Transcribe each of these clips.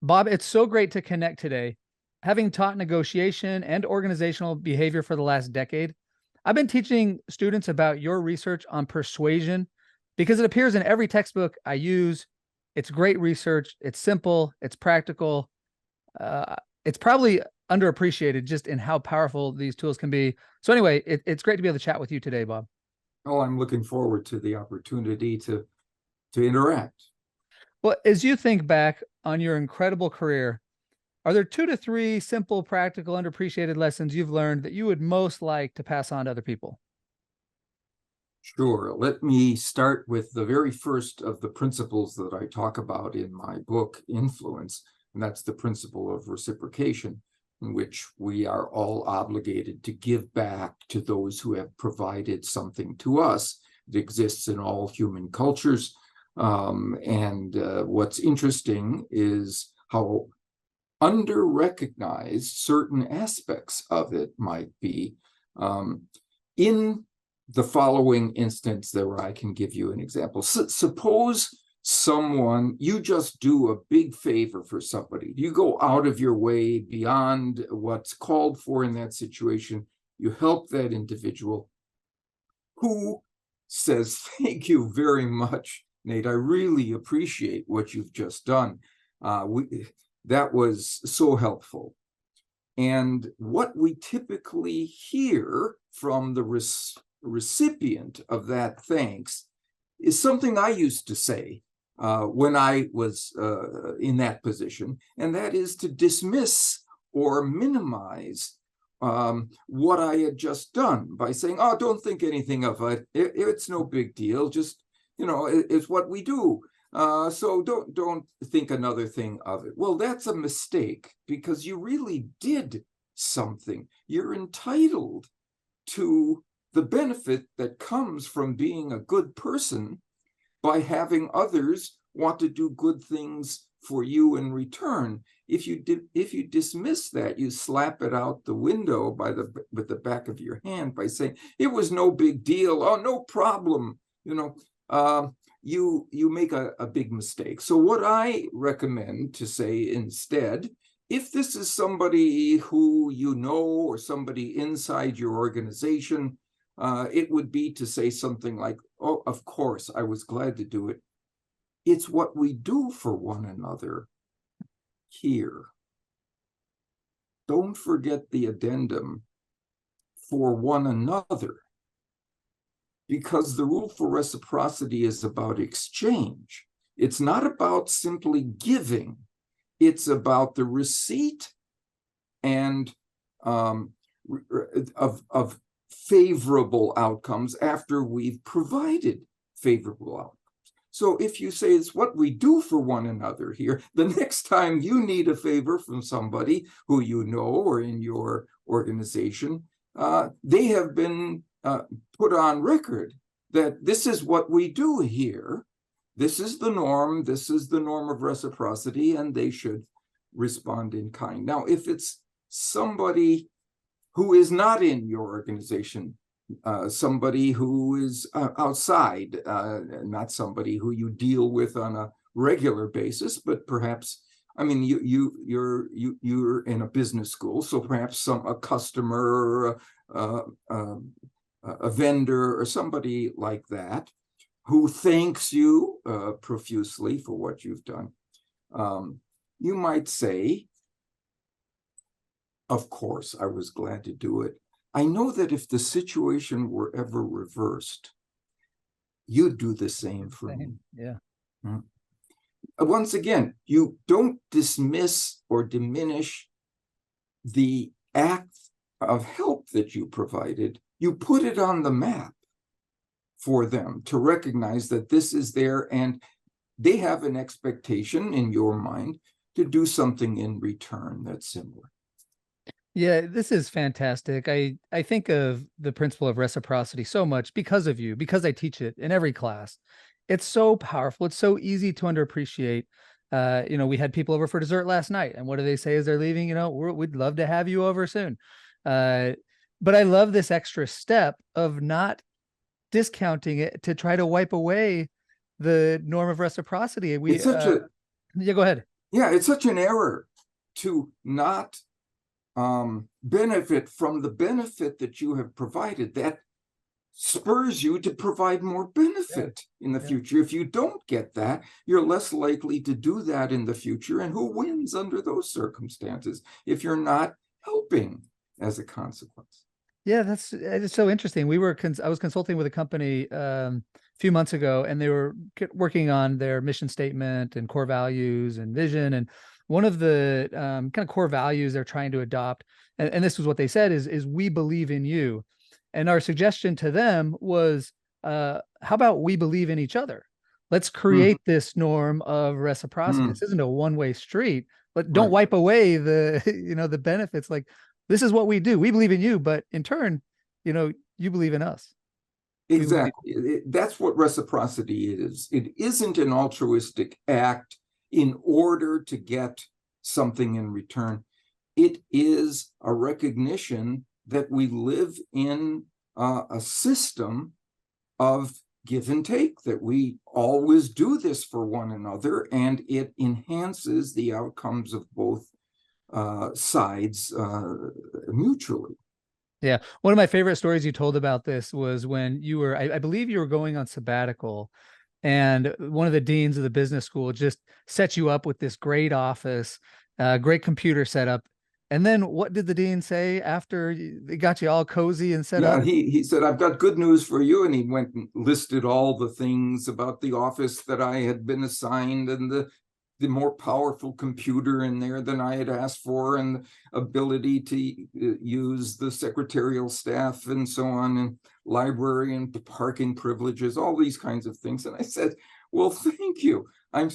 Bob, it's so great to connect today. Having taught negotiation and organizational behavior for the last decade, I've been teaching students about your research on persuasion because it appears in every textbook I use. It's great research. It's simple. It's practical. It's probably underappreciated just in how powerful these tools can be. So anyway, it's great to be able to chat with you today, Bob. Oh, I'm looking forward to the opportunity to interact. Well, as you think back on your incredible career, are there 2 to 3 simple, practical, underappreciated lessons you've learned that you would most like to pass on to other people? Sure. Let me start with the very first of the principles that I talk about in my book, Influence, and that's the principle of reciprocation, in which we are all obligated to give back to those who have provided something to us. It exists in all human cultures. And what's interesting is how under-recognized certain aspects of it might be. In the following instance where I can give you an example. Suppose you just do a big favor for somebody. You go out of your way beyond what's called for in that situation. You help that individual who says, "Thank you very much, Nate. I really appreciate what you've just done. That was so helpful." And what we typically hear from the recipient of that thanks is something I used to say when I was in that position, and that is to dismiss or minimize what I had just done by saying, "Oh, don't think anything of it. It's no big deal. Just, it's what we do. So don't think another thing of it." Well, that's a mistake, because you really did something. You're entitled to the benefit that comes from being a good person by having others want to do good things for you in return. If you dismiss that, you slap it out the window with the back of your hand by saying it was no big deal. Oh, no problem. You make a big mistake. So what I recommend to say instead, if this is somebody who you know or somebody inside your organization, it would be to say something like, "Oh, of course, I was glad to do it. It's what we do for one another here. Don't forget the addendum, for one another, because the rule for reciprocity is about exchange. It's not about simply giving. It's about the receipt and of favorable outcomes after we've provided favorable outcomes. So if you say it's what we do for one another here, the next time you need a favor from somebody who you know or in your organization, they have been put on record that this is what we do here. This is the norm. This is the norm of reciprocity, and they should respond in kind. Now, if it's somebody who is not in your organization, somebody who is outside, not somebody who you deal with on a regular basis, but perhaps, I mean, you're in a business school, so perhaps a customer, a vendor, or somebody like that, who thanks you profusely for what you've done. You might say, "Of course, I was glad to do it. I know that if the situation were ever reversed, you'd do the same for me." Yeah. Once again, you don't dismiss or diminish the act of help that you provided. You put it on the map for them to recognize that this is there, and they have an expectation in your mind to do something in return that's similar. Yeah, this is fantastic. I think of the principle of reciprocity so much because of you, because I teach it in every class. It's so powerful. It's so easy to underappreciate. We had people over for dessert last night, and what do they say as they're leaving? We'd love to have you over soon. But I love this extra step of not discounting it to try to wipe away the norm of reciprocity. It's such a Yeah, go ahead. Yeah, it's such an error to not benefit from the benefit that you have provided. That spurs you to provide more benefit in the future. If you don't get that, you're less likely to do that in the future. And who wins under those circumstances if you're not helping as a consequence? Yeah, it's so interesting. I was consulting with a company a few months ago, and they were working on their mission statement and core values and vision. And one of the kind of core values they're trying to adopt, and this was what they said, is we believe in you. And our suggestion to them was, how about we believe in each other? Let's create this norm of reciprocity. This isn't a one-way street, but don't wipe away the, the benefits. Like, this is what we do. We believe in you, but in turn, you believe in us. Exactly. That's what reciprocity is. It isn't an altruistic act in order to get something in return. It is a recognition that we live in a system of give and take, that we always do this for one another, and it enhances the outcomes of both sides mutually. Yeah. One of my favorite stories you told about this was when you were, I believe you were going on sabbatical, and one of the deans of the business school just set you up with this great office, great computer setup. And then what did the dean say after they got you all cozy and set up? He said, I've got good news for you. And he went and listed all the things about the office that I had been assigned, and the more powerful computer in there than I had asked for, and the ability to use the secretarial staff and so on, and library and parking privileges, all these kinds of things. And I said, well, thank you. I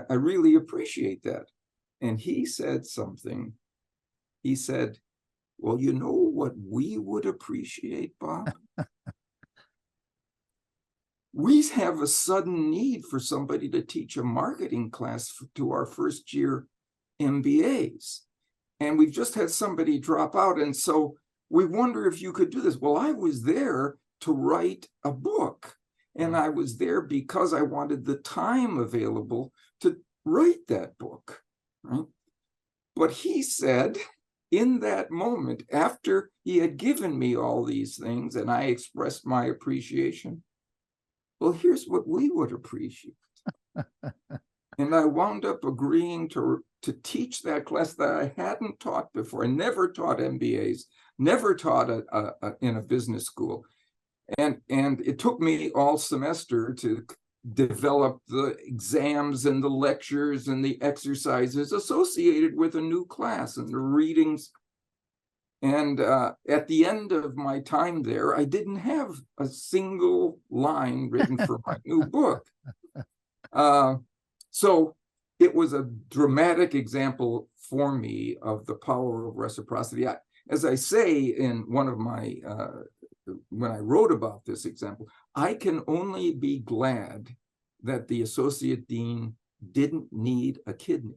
really appreciate that. And he said something. He said, well, you know what we would appreciate, Bob? We have a sudden need for somebody to teach a marketing class to our first year MBAs. And we've just had somebody drop out. And so we wonder if you could do this. Well, I was there to write a book. And I was there because I wanted the time available to write that book. Right? But he said, in that moment, after he had given me all these things and I expressed my appreciation, well, here's what we would appreciate. And I wound up agreeing to teach that class that I hadn't taught before. I never taught MBAs, never taught in a business school. And it took me all semester to develop the exams and the lectures and the exercises associated with a new class and the readings. And at the end of my time there, I didn't have a single line written for my new book. So it was a dramatic example for me of the power of reciprocity. As I say in one of my, when I wrote about this example, I can only be glad that the associate dean didn't need a kidney.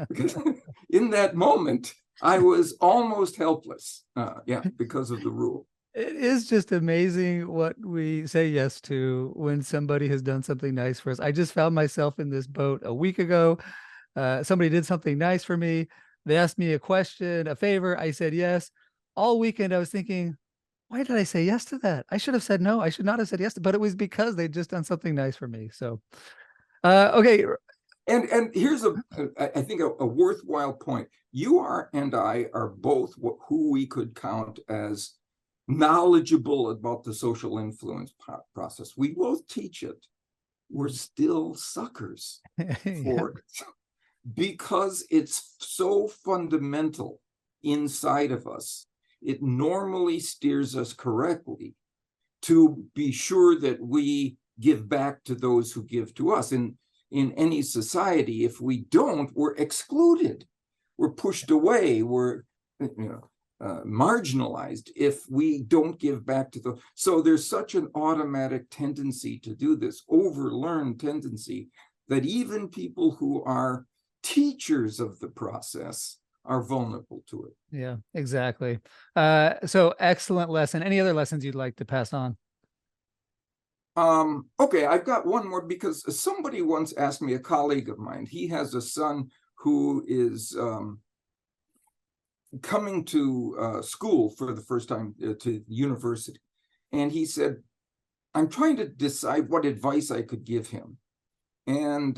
Because in that moment, I was almost helpless, because of the rule. It is just amazing what we say yes to when somebody has done something nice for us. I just found myself in this boat a week ago. Somebody did something nice for me. They asked me a question, a favor. I said yes. All weekend, I was thinking, why did I say yes to that? I should have said no. I should not have said yes, but it was because they'd just done something nice for me. So, okay. And here's I think a worthwhile point. You and I are both who we could count as knowledgeable about the social influence process. We both teach it. We're still suckers for it because it's so fundamental inside of us. It normally steers us correctly to be sure that we give back to those who give to us. In any society, if we don't, we're excluded, we're pushed away, we're marginalized if we don't give back to the. So there's such an automatic tendency to do this, overlearned tendency, that even people who are teachers of the process are vulnerable to it. Yeah, exactly. So excellent lesson. Any other lessons you'd like to pass on? Okay, I've got one more because somebody once asked me, a colleague of mine, he has a son who is coming to school for the first time to university. And he said, I'm trying to decide what advice I could give him. And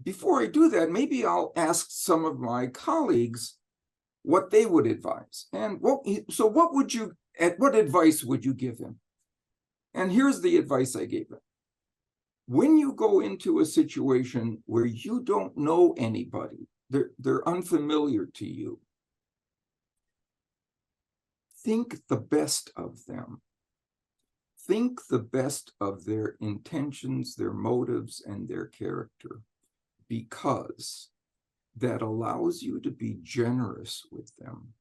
before I do that, maybe I'll ask some of my colleagues what they would advise. And what advice would you give him? And here's the advice I gave him. When you go into a situation where you don't know anybody, they're unfamiliar to you, think the best of them. Think the best of their intentions, their motives, and their character, because that allows you to be generous with them.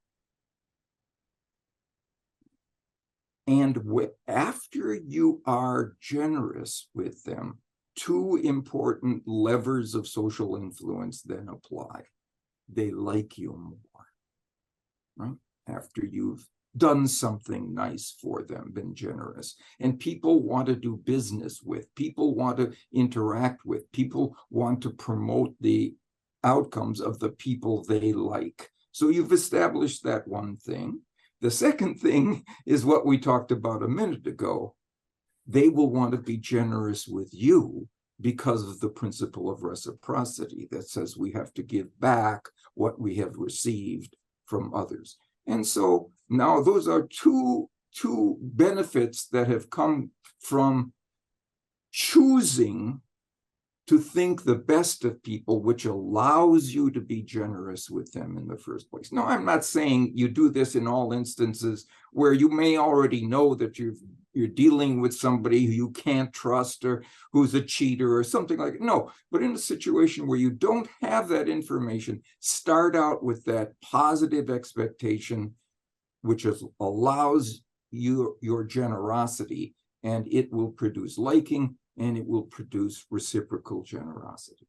And after you are generous with them, two important levers of social influence then apply. They like you more, right? After you've done something nice for them, been generous. And people want to do business with, people want to interact with, people want to promote the outcomes of the people they like. So you've established that one thing. The second thing is what we talked about a minute ago. They will want to be generous with you because of the principle of reciprocity that says we have to give back what we have received from others. And so now those are two benefits that have come from choosing to think the best of people, which allows you to be generous with them in the first place. Now, I'm not saying you do this in all instances where you may already know that you're dealing with somebody who you can't trust or who's a cheater or something like that. No, but in a situation where you don't have that information, start out with that positive expectation, which allows your generosity, and it will produce liking, and it will produce reciprocal generosity.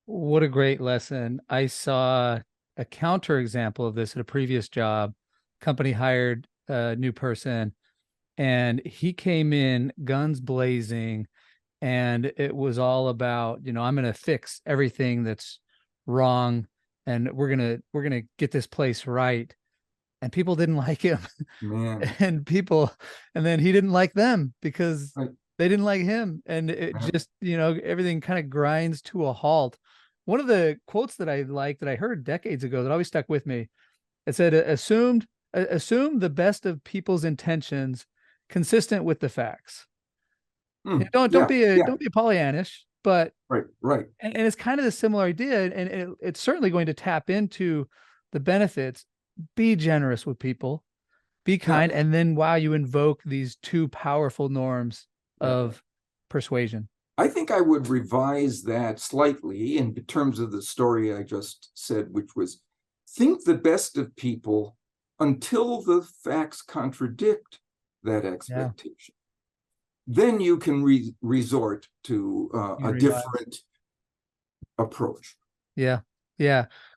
What a great lesson. I saw a counterexample of this at a previous job. Company hired a new person, and he came in guns blazing, and it was all about, I'm going to fix everything that's wrong, and we're going to get this place right. And people didn't like him. Man. and then he didn't like them because Right. they didn't like him. And it just, everything kind of grinds to a halt. One of the quotes that I like that I heard decades ago that always stuck with me, it said, assume the best of people's intentions consistent with the facts. Don't be Pollyannish, but right. And it's kind of a similar idea. And it's certainly going to tap into the benefits. Be generous with people, be kind, and then you invoke these two powerful norms of persuasion. I think I would revise that slightly in terms of the story I just said, which was think the best of people until the facts contradict that expectation. Then you can resort to a different approach. Yeah.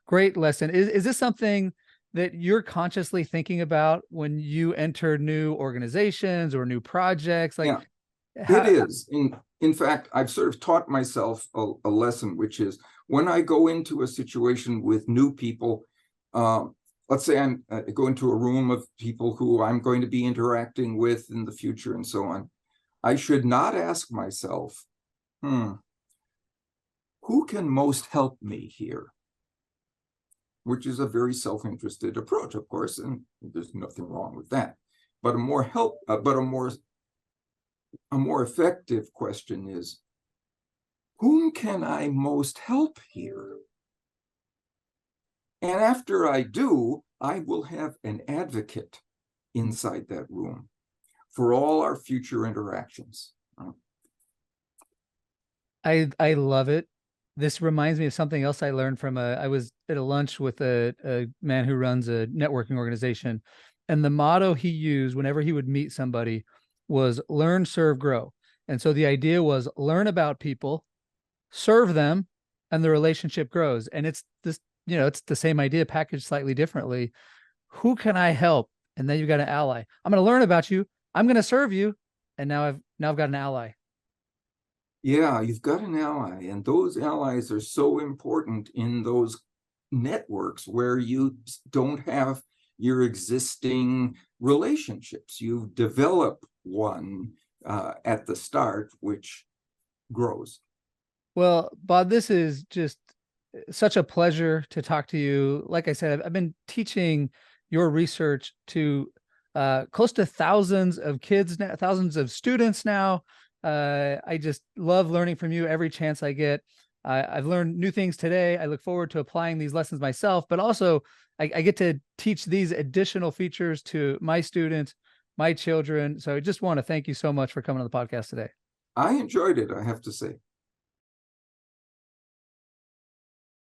Great lesson. Is this something that you're consciously thinking about when you enter new organizations or new projects? It is. In fact, I've sort of taught myself a lesson, which is when I go into a situation with new people, let's say I go into a room of people who I'm going to be interacting with in the future and so on, I should not ask myself, who can most help me here? Which is a very self-interested approach, of course, and there's nothing wrong with that. But a more effective question is, whom can I most help here? And after I do, I will have an advocate inside that room for all our future interactions. I love it. This reminds me of something else I learned from I was at a lunch with a man who runs a networking organization, and the motto he used whenever he would meet somebody was learn, serve, grow. And so the idea was learn about people, serve them, and the relationship grows. And it's this, it's the same idea packaged slightly differently. Who can I help? And then you've got an ally. I'm going to learn about you. I'm going to serve you. and now I've got an ally. Yeah, you've got an ally, and those allies are so important in those networks where you don't have your existing relationships. You develop one at the start, which grows. Well, Bob, this is just such a pleasure to talk to you. Like I said, I've been teaching your research to close to thousands of kids now, thousands of students now. I just love learning from you every chance I get. I've learned new things today. I look forward to applying these lessons myself, but also I get to teach these additional features to my students, my children. So I just want to thank you so much for coming on the podcast today. I enjoyed it, I have to say.